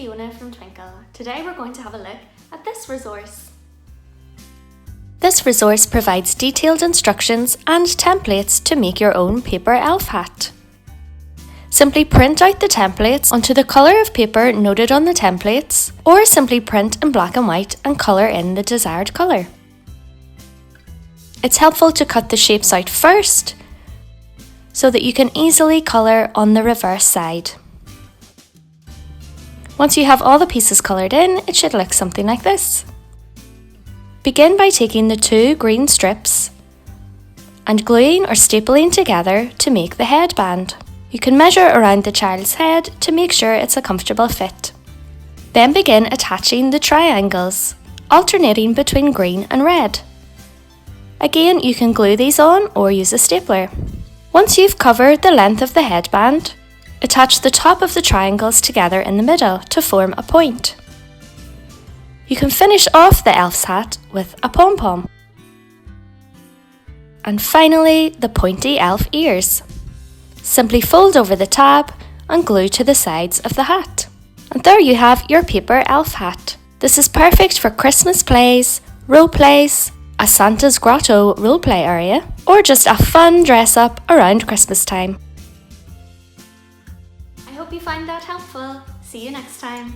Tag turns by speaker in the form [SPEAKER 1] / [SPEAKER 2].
[SPEAKER 1] Fiona from Twinkl. Today we're going to have a look at this resource.
[SPEAKER 2] This resource provides detailed instructions and templates to make your own paper elf hat. Simply print out the templates onto the colour of paper noted on the templates, or simply print in black and white and colour in the desired colour. It's helpful to cut the shapes out first, so that you can easily colour on the reverse side. Once you have all the pieces coloured in, it should look something like this. Begin by taking the two green strips and gluing or stapling together to make the headband. You can measure around the child's head to make sure it's a comfortable fit. Then begin attaching the triangles, alternating between green and red. Again, you can glue these on or use a stapler. Once you've covered the length of the headband, attach the top of the triangles together in the middle to form a point. You can finish off the elf's hat with a pom-pom. And finally, the pointy elf ears. Simply fold over the tab and glue to the sides of the hat. And there you have your paper elf hat. This is perfect for Christmas plays, role plays, a Santa's Grotto roleplay area, or just a fun dress up around Christmas time.
[SPEAKER 1] I hope you find that helpful. See you next time.